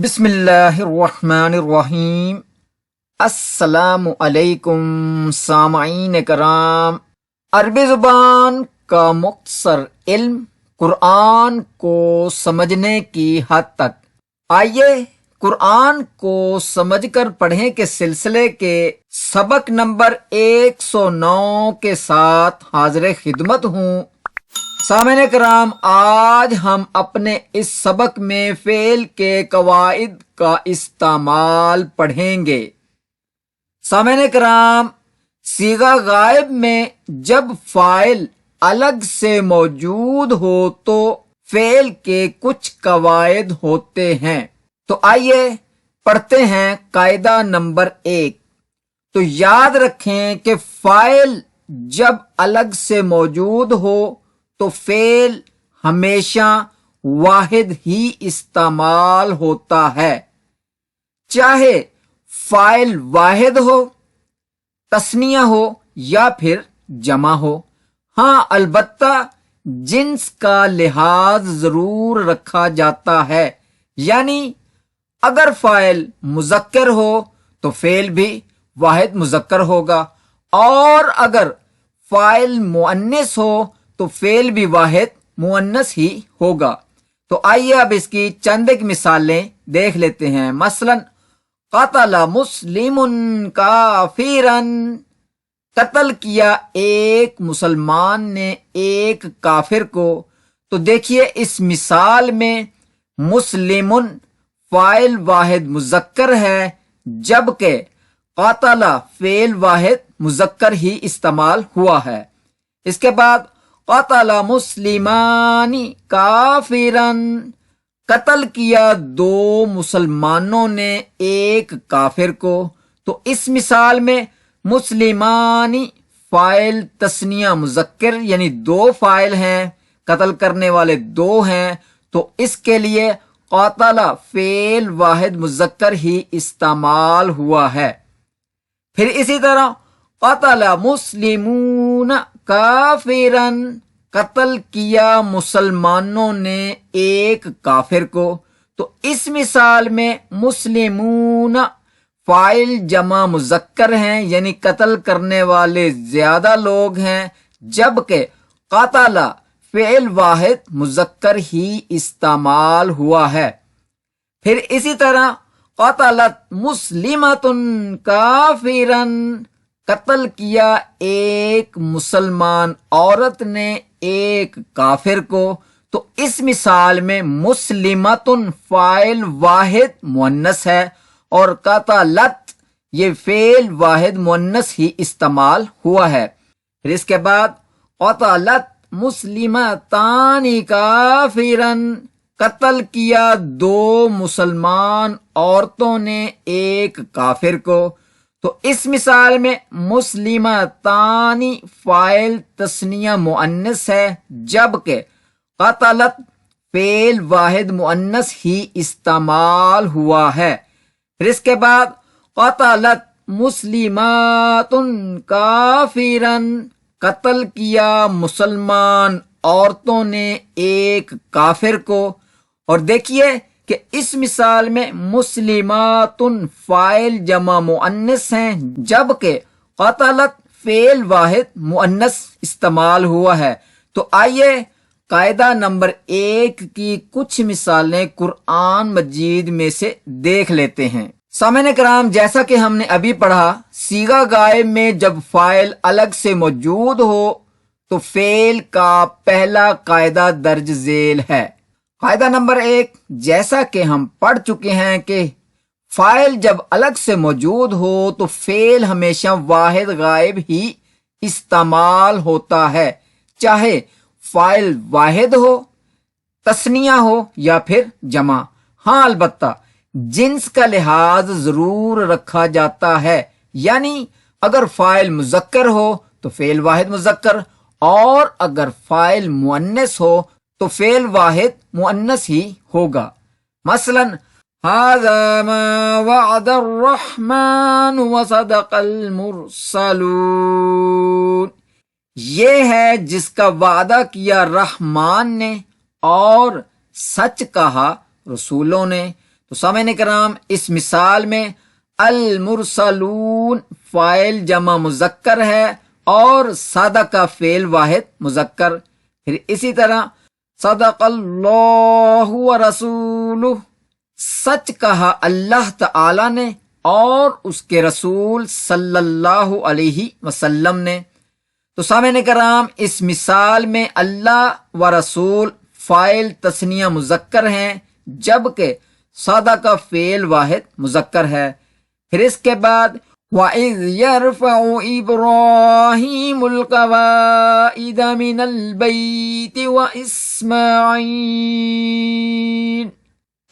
بسم اللہ الرحمن الرحیم۔ السلام علیکم سامعین کرام۔ عربی زبان کا مختصر علم قرآن کو سمجھنے کی حد تک۔ آئیے قرآن کو سمجھ کر پڑھیں کے سلسلے کے سبق نمبر 109 کے ساتھ حاضر خدمت ہوں۔ سامعین کرام، آج ہم اپنے اس سبق میں فعل کے قواعد کا استعمال پڑھیں گے۔ سامعین کرام، صیغہ غائب میں جب فاعل الگ سے موجود ہو تو فعل کے کچھ قواعد ہوتے ہیں۔ تو آئیے پڑھتے ہیں قاعدہ نمبر 1۔ تو یاد رکھیں کہ فاعل جب الگ سے موجود ہو تو فعل ہمیشہ واحد ہی استعمال ہوتا ہے، چاہے فاعل واحد ہو، تثنیہ ہو یا پھر جمع ہو۔ ہاں، البتہ جنس کا لحاظ ضرور رکھا جاتا ہے، یعنی اگر فاعل مذکر ہو تو فعل بھی واحد مذکر ہوگا، اور اگر فاعل مؤنث ہو تو فعل بھی واحد مؤنث ہی ہوگا۔ تو آئیے اب اس کی چند ایک مثالیں دیکھ لیتے ہیں۔ مثلا قتل مسلم کافرا، قتل کیا ایک مسلمان نے ایک کافر کو۔ تو دیکھیے اس مثال میں مسلم فاعل واحد مذکر ہے، جبکہ قتل فعل واحد مذکر ہی استعمال ہوا ہے۔ اس کے بعد قتل مسلمان کافرا، قتل کیا دو مسلمانوں نے ایک کافر کو۔ تو اس مثال میں مسلمانی فاعل تثنیہ مذکر یعنی دو فاعل ہیں، قتل کرنے والے دو ہیں، تو اس کے لیے قتل فعل واحد مذکر ہی استعمال ہوا ہے۔ پھر اسی طرح قتل مسلمون کافرا، قتل کیا مسلمانوں نے ایک کافر کو۔ تو اس مثال میں مسلمون فاعل جمع مذکر ہیں، یعنی قتل کرنے والے زیادہ لوگ ہیں، جبکہ قتل فعل واحد مذکر ہی استعمال ہوا ہے۔ پھر اسی طرح قتلت مسلمۃ کافرا، قتل کیا ایک مسلمان عورت نے ایک کافر کو۔ تو اس مثال میں مسلمۃ فاعل واحد مؤنث ہے، اور قتلت یہ فعل واحد مؤنث ہی استعمال ہوا ہے۔ پھر اس کے بعد قتلت مسلمتان کافرا، قتل کیا دو مسلمان عورتوں نے ایک کافر کو۔ تو اس مثال میں مسلمتان فاعل تثنیہ مؤنث ہے، جبکہ قتلت فعل واحد مؤنث ہی استعمال ہوا ہے۔ پھر اس کے بعد قتلت مسلمات کافرا، قتل کیا مسلمان عورتوں نے ایک کافر کو۔ اور دیکھیے کہ اس مثال میں مسلمات فاعل جمع مؤنث ہیں، جبکہ قتلت فعل واحد مؤنث استعمال ہوا ہے۔ تو آئیے قاعدہ نمبر 1 کی کچھ مثالیں قرآن مجید میں سے دیکھ لیتے ہیں۔ سامعین کرام، جیسا کہ ہم نے ابھی پڑھا، صیغہ غائب میں جب فاعل الگ سے موجود ہو تو فعل کا پہلا قاعدہ درج ذیل ہے۔ قاعدہ نمبر 1، جیسا کہ ہم پڑھ چکے ہیں کہ فاعل جب الگ سے موجود ہو تو فعل ہمیشہ واحد غائب ہی استعمال ہوتا ہے، چاہے فاعل واحد ہو، تثنیہ ہو یا پھر جمع۔ ہاں، البتہ جنس کا لحاظ ضرور رکھا جاتا ہے، یعنی اگر فاعل مذکر ہو تو فعل واحد مذکر، اور اگر فاعل مؤنث ہو تو فعل واحد مؤنث ہی ہوگا۔ مثلا هذا ما وعد الرحمن وصدق المرسلون، یہ ہے جس کا وعدہ کیا رحمان نے اور سچ کہا رسولوں نے۔ تو سامعین کرام اس مثال میں المرسلون فاعل جمع مذکر ہے اور صادق فعل واحد مذکر. پھر اسی طرح صدق اللہ ورسولہ، سچ کہا اللہ تعالی نے اور اس کے رسول صلی اللہ علیہ وسلم نے. تو سامعین کرام اس مثال میں اللہ و رسول فاعل تثنیہ مذکر ہیں جبکہ صادق کا فعل واحد مذکر ہے. پھر اس کے بعد وَإِذْ يَرْفَعُ إِبْرَاهِيمُ الْقَوَاعِدَ مِنَ الْبَيْتِ وَإِسْمَاعِيلُ،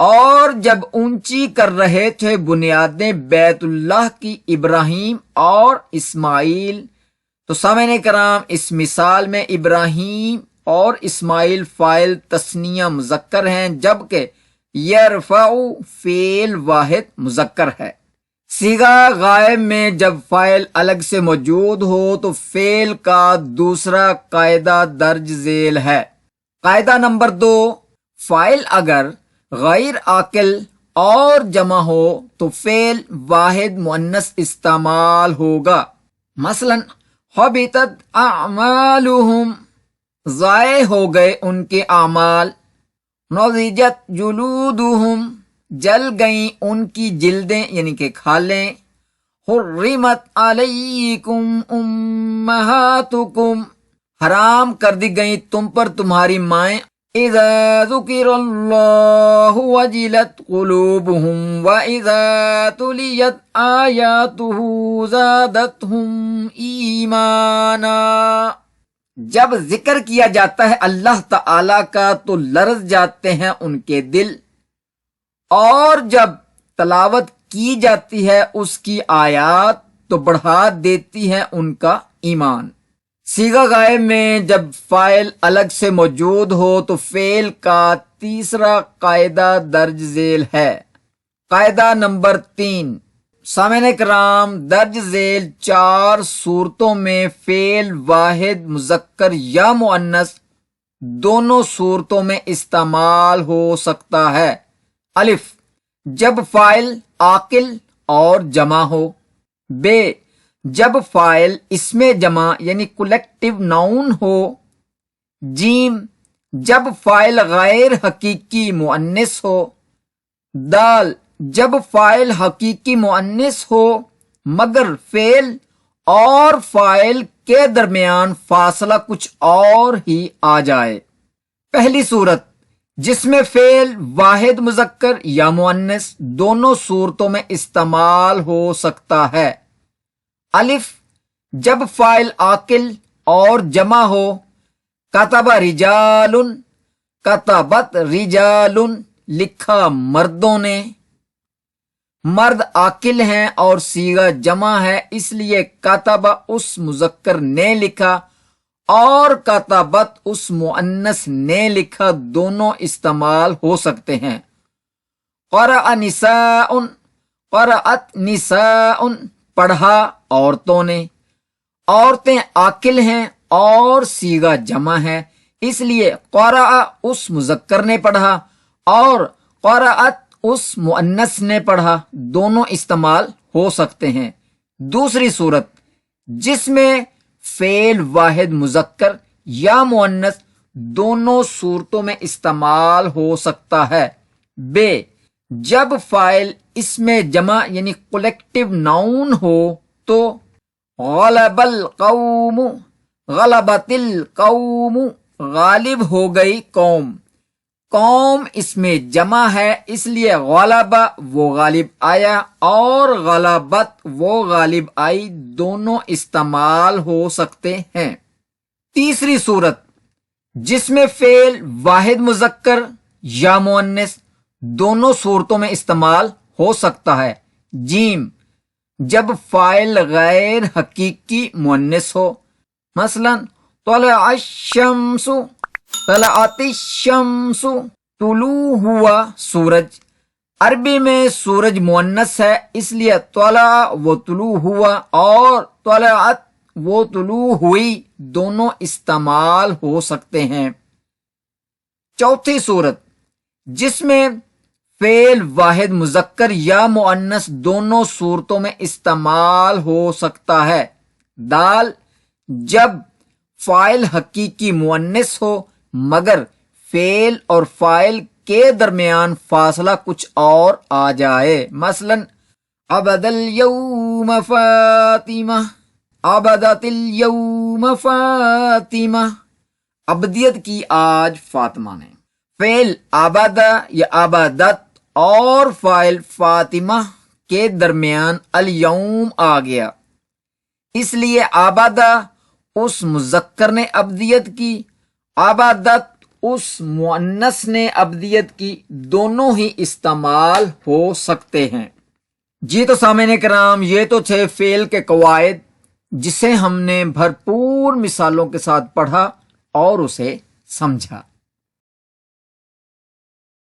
اور جب اونچی کر رہے تھے بنیادیں بیت اللہ کی ابراہیم اور اسماعیل. تو سامعین کرام اس مثال میں ابراہیم اور اسماعیل فاعل تثنیہ مذکر ہیں جبکہ یرفع فعل واحد مذکر ہے. صیغہ غائب میں جب فاعل الگ سے موجود ہو تو فعل کا دوسرا قاعدہ درج ذیل ہے. قاعدہ نمبر 2، فاعل اگر غیر عاقل اور جمع ہو تو فعل واحد مؤنث استعمال ہوگا. مثلا حبطت اعمالهم، ضائع ہو گئے ان کے اعمال. نضجت جلودهم، جل گئیں ان کی جلدیں یعنی کہ کھالیں. حرمت علیکم امہاتکم، حرام کر دی گئیں تم پر تمہاری مائیں. اذا ذکر اللہ وجلت قلوبهم واذا تلیت آیاتہ زادتهم ایمانا، جب ذکر کیا جاتا ہے اللہ تعالی کا تو لرز جاتے ہیں ان کے دل، اور جب تلاوت کی جاتی ہے اس کی آیات تو بڑھا دیتی ہے ان کا ایمان. صیغہ غائب میں جب فاعل الگ سے موجود ہو تو فعل کا تیسرا قاعدہ درج ذیل ہے. قاعدہ نمبر 3، سامعین کرام درج ذیل 4 صورتوں میں فعل واحد مذکر یا مؤنث دونوں صورتوں میں استعمال ہو سکتا ہے. الف، جب فاعل عاقل اور جمع ہو. ب، جب فاعل اسم جمع یعنی کلیکٹیو ناؤن ہو. جیم، جب فاعل غیر حقیقی مؤنث ہو. دال، جب فاعل حقیقی مؤنث ہو مگر فعل اور فاعل کے درمیان فاصلہ کچھ اور ہی آ جائے. پہلی صورت جس میں فعل واحد مذکر یا مؤنث دونوں صورتوں میں استعمال ہو سکتا ہے. الف، جب فاعل عاقل اور جمع ہو. کتب رجال، کتبت رجال، لکھا مردوں نے. مرد عاقل ہیں اور صیغہ جمع ہے اس لیے کتب اس مذکر نے لکھا اور کتبت اس مؤنث نے لکھا دونوں استعمال ہو سکتے ہیں. قرأ نساء، قرأت نساء، پڑھا عورتوں نے. عورتیں عاقل ہیں اور صیغہ جمع ہے اس لیے قرأ اس مذکر نے پڑھا اور قرأت اس مؤنث نے پڑھا دونوں استعمال ہو سکتے ہیں. دوسری صورت جس میں فعل واحد مذکر یا مؤنث دونوں صورتوں میں استعمال ہو سکتا ہے. ب، جب فاعل اسم جمع یعنی کلیکٹیو ناؤن ہو تو غلب القوم، غلبت القوم، غالب ہو گئی قوم. قوم اس میں جمع ہے اس لیے غلبہ وہ غالب آیا اور غلبت وہ غالب آئی دونوں استعمال ہو سکتے ہیں. تیسری صورت جس میں فعل واحد مذکر یا مؤنث دونوں صورتوں میں استعمال ہو سکتا ہے. جیم، جب فاعل غیر حقیقی مؤنث ہو. مثلا طلع الشمس، طلعت الشمس، طلوع ہوا سورج. عربی میں سورج مؤنث ہے اس لیے طلع وہ طلوع ہوا اور طلعت وہ طلوع ہوئی دونوں استعمال ہو سکتے ہیں. چوتھی صورت جس میں فعل واحد مذکر یا مؤنث دونوں صورتوں میں استعمال ہو سکتا ہے۔ دال جب فاعل حقیقی مؤنث ہو مگر فعل اور فاعل کے درمیان فاصلہ کچھ اور آ جائے، مثلا عبد الیوم فاطمہ، عبدت الیوم فاطمہ، عبدیت کی آج فاطمہ نے۔ فعل عبدہ یا عبدت اور فاعل فاطمہ کے درمیان الیوم آ گیا، اس لیے عبدہ اس مذکر نے عبدیت کی، عبدت اس مؤنث نے عبدیت کی، دونوں ہی استعمال ہو سکتے ہیں۔ جی تو سامعین کرام، یہ تو تھے فعل کے قواعد جسے ہم نے بھرپور مثالوں کے ساتھ پڑھا اور اسے سمجھا۔